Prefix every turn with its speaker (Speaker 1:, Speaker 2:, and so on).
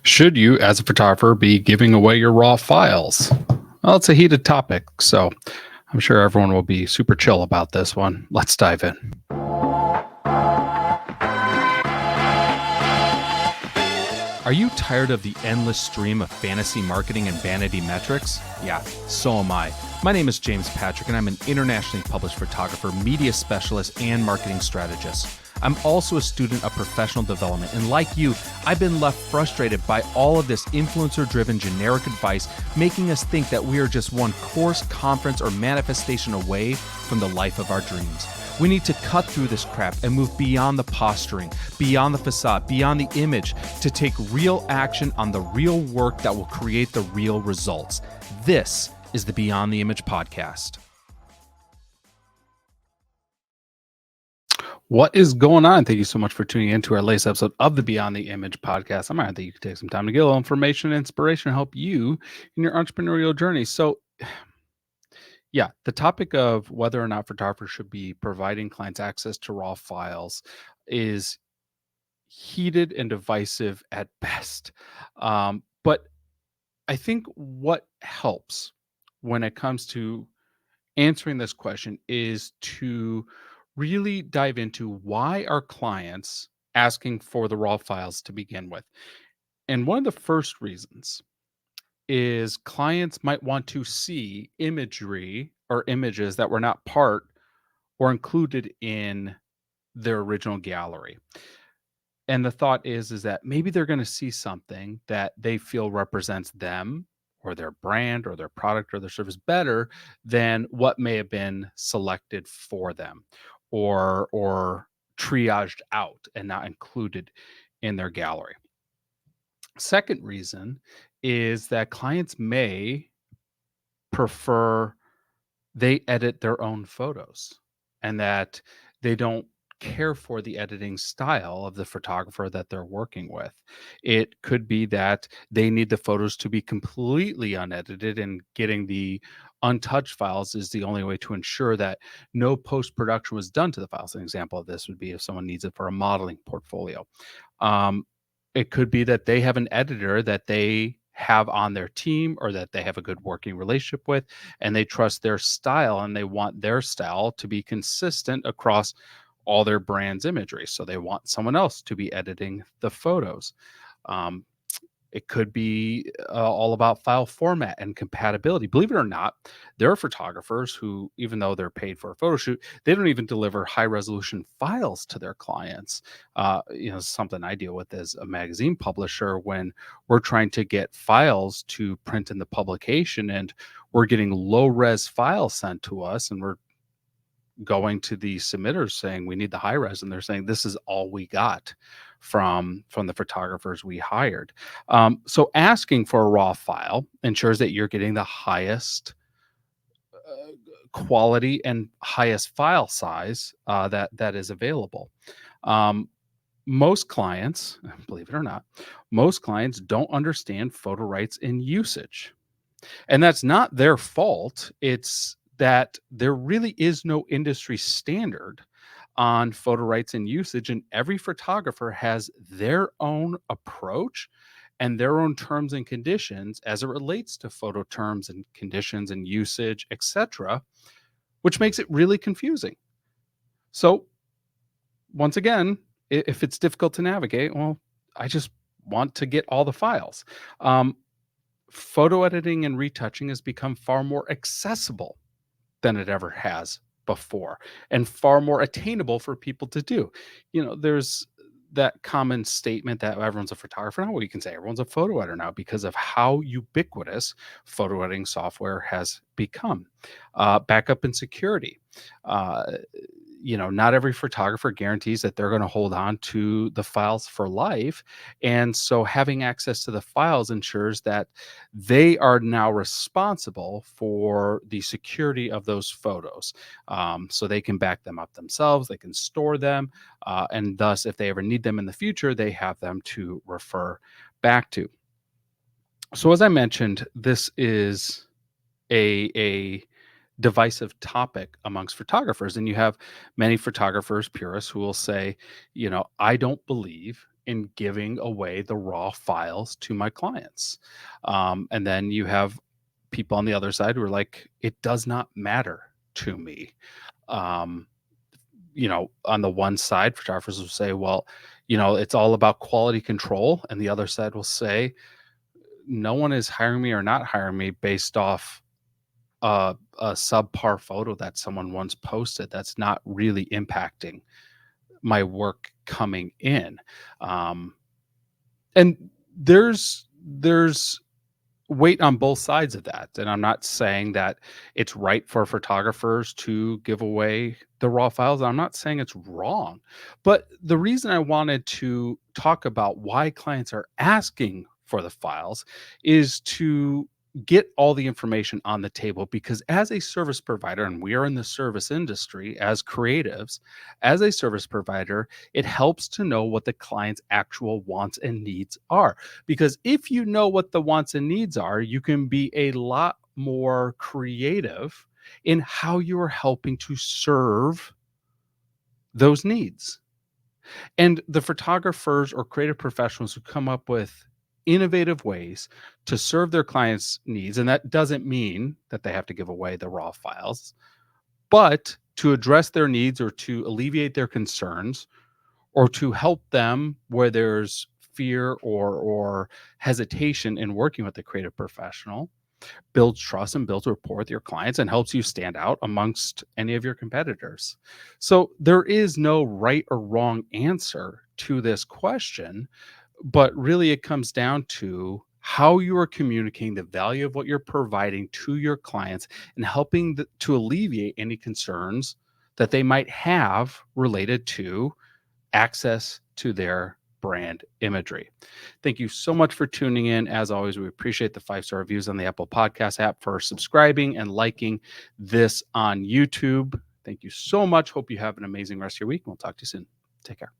Speaker 1: Should you, as a photographer, be giving away your raw files? Well, it's a heated topic, so I'm sure everyone will be super chill about this one. Let's dive in.
Speaker 2: Are you tired of the endless stream of fantasy marketing and vanity metrics? Yeah, so am I. My name is James Patrick, and I'm an internationally published photographer, media specialist, and marketing strategist. I'm also a student of professional development, and like you, I've been left frustrated by all of this influencer-driven generic advice, making us think that we are just one course, conference, or manifestation away from the life of our dreams. We need to cut through this crap and move beyond the posturing, beyond the facade, beyond the image, to take real action on the real work that will create the real results. This is the Beyond the Image podcast.
Speaker 1: What is going on? Thank you so much for tuning in to our latest episode of the Beyond the Image podcast. I'm glad that you could take some time to get a little information and inspiration to help you in your entrepreneurial journey. So, yeah, the topic of whether or not photographers should be providing clients access to raw files is heated and divisive at best. But I think what helps when it comes to answering this question is to really dive into why are clients asking for the raw files to begin with. And one of the first reasons is clients might want to see imagery or images that were not part or included in their original gallery. And the thought is that maybe they're going to see something that they feel represents them or their brand or their product or their service better than what may have been selected for them or triaged out and not included in their gallery. Second reason is that clients may prefer they edit their own photos and that they don't care for the editing style of the photographer that they're working with. It could be that they need the photos to be completely unedited, and getting the untouched files is the only way to ensure that no post production was done to the files. An example of this would be if someone needs it for a modeling portfolio. Um, it could be that they have an editor that they have on their team or that they have a good working relationship with, and they trust their style and they want their style to be consistent across all their brand's imagery. So they want someone else to be editing the photos. Um, it could be all about file format and compatibility. Believe it or not, there are photographers who, even though they're paid for a photo shoot, they don't even deliver high resolution files to their clients. Something I deal with as a magazine publisher when we're trying to get files to print in the publication, and we're getting low res files sent to us, and we're going to the submitters saying we need the high res, and they're saying this is all we got from the photographers we hired. So asking for a raw file ensures that you're getting the highest quality and highest file size that is available. Most clients, believe it or not, most clients don't understand photo rights and usage, and that's not their fault. It's that there really is no industry standard on photo rights and usage, and every photographer has their own approach and their own terms and conditions as it relates to photo terms and conditions and usage, etc., which makes it really confusing. So once again, if it's difficult to navigate, well, I just want to get all the files. Photo editing and retouching has become far more accessible than it ever has before, and far more attainable for people to do. There's that common statement that everyone's a photographer now. Well, you can say everyone's a photo editor now because of how ubiquitous photo editing software has become. Backup and security. Not every photographer guarantees that they're going to hold on to the files for life. And so having access to the files ensures that they are now responsible for the security of those photos. So they can back them up themselves, they can store them, and thus, if they ever need them in the future, they have them to refer back to. So as I mentioned, this is a divisive topic amongst photographers, and you have many photographers, purists, who will say, I don't believe in giving away the raw files to my clients. And then you have people on the other side who are like, it does not matter to me. Um, on the one side, photographers will say, well, it's all about quality control. And the other side will say, no one is hiring me or not hiring me based off a subpar photo that someone once posted that's not really impacting my work coming in. And there's weight on both sides of that. And I'm not saying that it's right for photographers to give away the raw files. I'm not saying it's wrong. But the reason I wanted to talk about why clients are asking for the files is to get all the information on the table, because as a service provider, and we are in the service industry as creatives, as a service provider, it helps to know what the client's actual wants and needs are. Because if you know what the wants and needs are, you can be a lot more creative in how you are helping to serve those needs. And the photographers or creative professionals who come up with innovative ways to serve their clients' needs, and that doesn't mean that they have to give away the raw files, but to address their needs or to alleviate their concerns or to help them where there's fear or hesitation in working with a creative professional, builds trust and builds rapport with your clients and helps you stand out amongst any of your competitors. So there is no right or wrong answer to this question, but really it comes down to how you are communicating the value of what you're providing to your clients and helping to alleviate any concerns that they might have related to access to their brand imagery. Thank you so much for tuning in. As always, we appreciate the 5-star reviews on the Apple Podcast app, for subscribing and liking this on YouTube. Thank you so much. Hope you have an amazing rest of your week. We'll talk to you soon. Take care.